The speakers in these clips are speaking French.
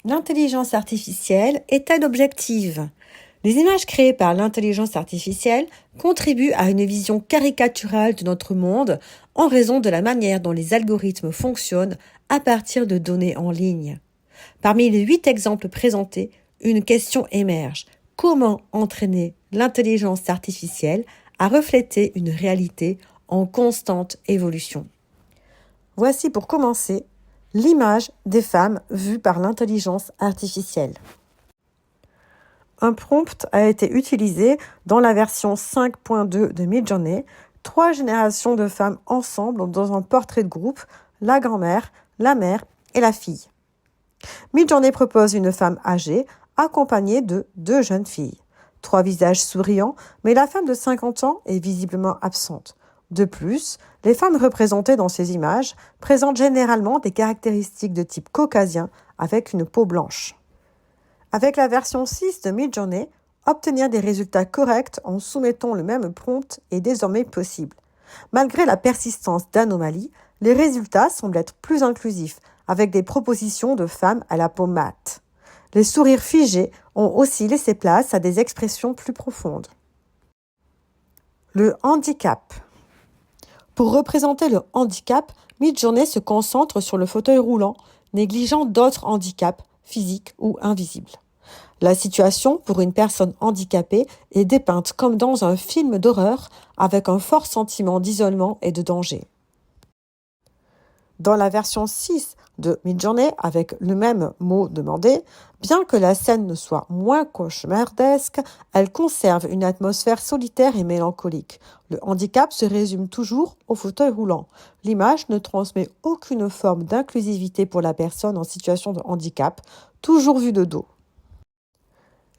L'intelligence artificielle est-elle objective? Les images créées par l'intelligence artificielle contribuent à une vision caricaturale de notre monde en raison de la manière dont les algorithmes fonctionnent à partir de données en ligne. Parmi les 8 exemples présentés, une question émerge. Comment entraîner l'intelligence artificielle à refléter une réalité en constante évolution? Voici pour commencer l'image des femmes vues par l'intelligence artificielle. Un prompt a été utilisé dans la version 5.2 de Midjourney. 3 générations de femmes ensemble dans un portrait de groupe, la grand-mère, la mère et la fille. Midjourney propose une femme âgée accompagnée de 2 jeunes filles. 3 visages souriants, mais la femme de 50 ans est visiblement absente. De plus, les femmes représentées dans ces images présentent généralement des caractéristiques de type caucasien avec une peau blanche. Avec la version 6 de Midjourney, obtenir des résultats corrects en soumettant le même prompt est désormais possible. Malgré la persistance d'anomalies, les résultats semblent être plus inclusifs, avec des propositions de femmes à la peau mate. Les sourires figés ont aussi laissé place à des expressions plus profondes. Le handicap. Pour représenter le handicap, Midjourney se concentre sur le fauteuil roulant, négligeant d'autres handicaps physiques ou invisibles. La situation pour une personne handicapée est dépeinte comme dans un film d'horreur avec un fort sentiment d'isolement et de danger. Dans la version 6 de Midjourney, avec le même mot demandé, bien que la scène ne soit moins cauchemardesque, elle conserve une atmosphère solitaire et mélancolique. Le handicap se résume toujours au fauteuil roulant. L'image ne transmet aucune forme d'inclusivité pour la personne en situation de handicap, toujours vue de dos.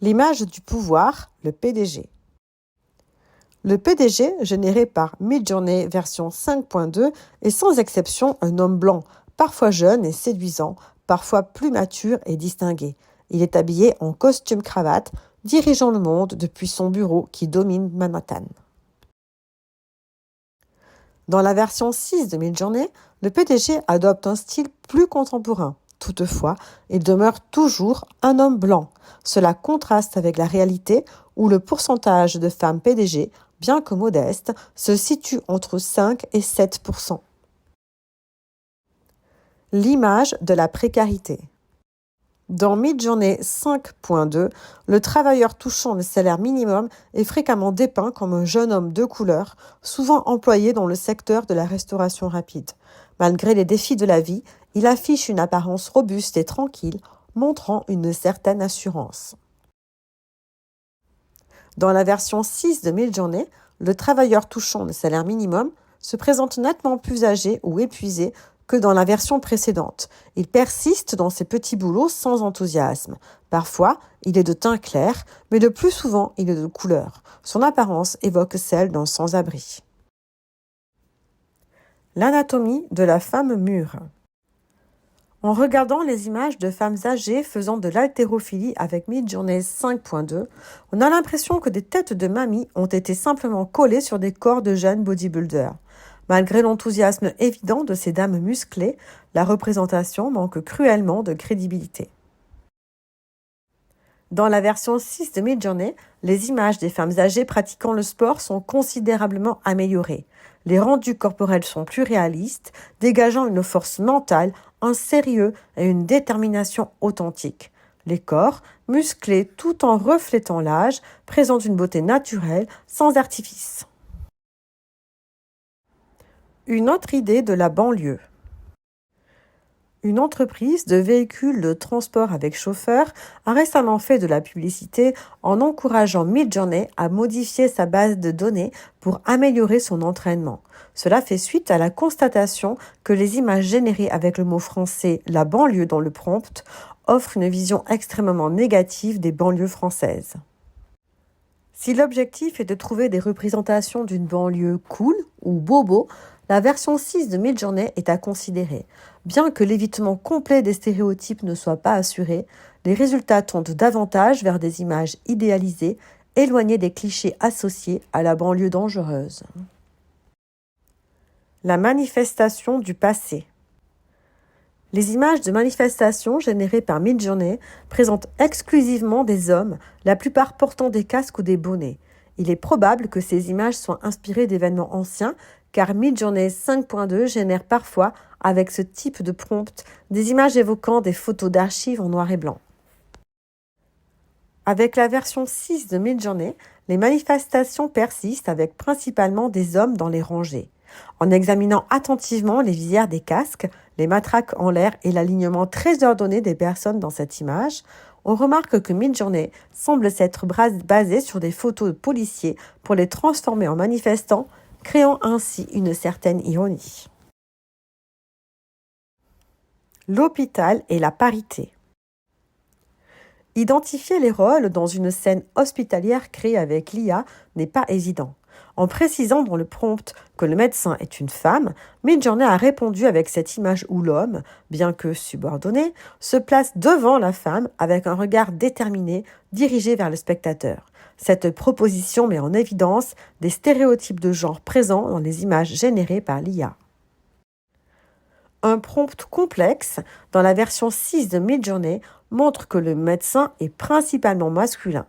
L'image du pouvoir, le PDG. Le PDG, généré par Midjourney version 5.2, est sans exception un homme blanc, parfois jeune et séduisant, parfois plus mature et distingué. Il est habillé en costume-cravate, dirigeant le monde depuis son bureau qui domine Manhattan. Dans la version 6 de Midjourney, le PDG adopte un style plus contemporain. Toutefois, il demeure toujours un homme blanc. Cela contraste avec la réalité où le pourcentage de femmes PDG, bien que modeste, se situe entre 5 et 7%. L'image de la précarité. Dans Midjourney 5.2, le travailleur touchant le salaire minimum est fréquemment dépeint comme un jeune homme de couleur, souvent employé dans le secteur de la restauration rapide. Malgré les défis de la vie, il affiche une apparence robuste et tranquille, montrant une certaine assurance. Dans la version 6 de Midjourney, le travailleur touchant le salaire minimum se présente nettement plus âgé ou épuisé que dans la version précédente. Il persiste dans ses petits boulots sans enthousiasme. Parfois, il est de teint clair, mais le plus souvent, il est de couleur. Son apparence évoque celle d'un sans-abri. L'anatomie de la femme mûre. En regardant les images de femmes âgées faisant de l'haltérophilie avec Midjourney 5.2, on a l'impression que des têtes de mamies ont été simplement collées sur des corps de jeunes bodybuilders. Malgré l'enthousiasme évident de ces dames musclées, la représentation manque cruellement de crédibilité. Dans la version 6 de Midjourney, les images des femmes âgées pratiquant le sport sont considérablement améliorées. Les rendus corporels sont plus réalistes, dégageant une force mentale, un sérieux et une détermination authentique. Les corps, musclés tout en reflétant l'âge, présentent une beauté naturelle, sans artifice. Une autre idée de la banlieue. Une entreprise de véhicules de transport avec chauffeur a récemment fait de la publicité en encourageant Midjourney à modifier sa base de données pour améliorer son entraînement. Cela fait suite à la constatation que les images générées avec le mot français « la banlieue » dans le prompt offrent une vision extrêmement négative des banlieues françaises. Si l'objectif est de trouver des représentations d'une banlieue cool ou bobo, la version 6 de Midjourney est à considérer. Bien que l'évitement complet des stéréotypes ne soit pas assuré, les résultats tendent davantage vers des images idéalisées, éloignées des clichés associés à la banlieue dangereuse. La manifestation du passé. Les images de manifestations générées par Midjourney présentent exclusivement des hommes, la plupart portant des casques ou des bonnets. Il est probable que ces images soient inspirées d'événements anciens, car Midjourney 5.2 génère parfois, avec ce type de prompt, des images évoquant des photos d'archives en noir et blanc. Avec la version 6 de Midjourney, les manifestations persistent avec principalement des hommes dans les rangées. En examinant attentivement les visières des casques, les matraques en l'air et l'alignement très ordonné des personnes dans cette image, on remarque que Midjourney semble s'être basé sur des photos de policiers pour les transformer en manifestants, créant ainsi une certaine ironie. L'hôpital et la parité. Identifier les rôles dans une scène hospitalière créée avec l'IA n'est pas évident. En précisant dans le prompt que le médecin est une femme, Midjourney a répondu avec cette image où l'homme, bien que subordonné, se place devant la femme avec un regard déterminé dirigé vers le spectateur. Cette proposition met en évidence des stéréotypes de genre présents dans les images générées par l'IA. Un prompt complexe dans la version 6 de Midjourney montre que le médecin est principalement masculin.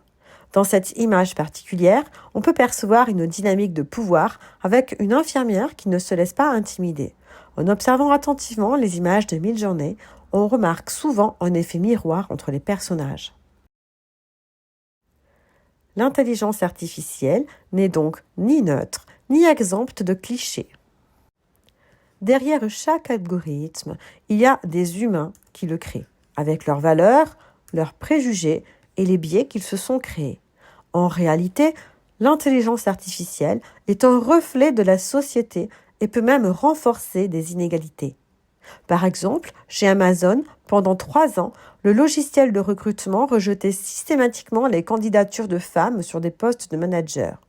Dans cette image particulière, on peut percevoir une dynamique de pouvoir avec une infirmière qui ne se laisse pas intimider. En observant attentivement les images de Midjourney, on remarque souvent un effet miroir entre les personnages. L'intelligence artificielle n'est donc ni neutre, ni exempte de clichés. Derrière chaque algorithme, il y a des humains qui le créent, avec leurs valeurs, leurs préjugés et les biais qu'ils se sont créés. En réalité, l'intelligence artificielle est un reflet de la société et peut même renforcer des inégalités. Par exemple, chez Amazon, pendant 3 ans, le logiciel de recrutement rejetait systématiquement les candidatures de femmes sur des postes de manager.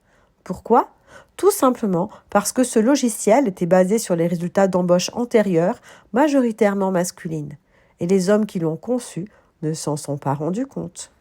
Pourquoi ? Tout simplement parce que ce logiciel était basé sur les résultats d'embauche antérieurs, majoritairement masculines, et les hommes qui l'ont conçu ne s'en sont pas rendus compte.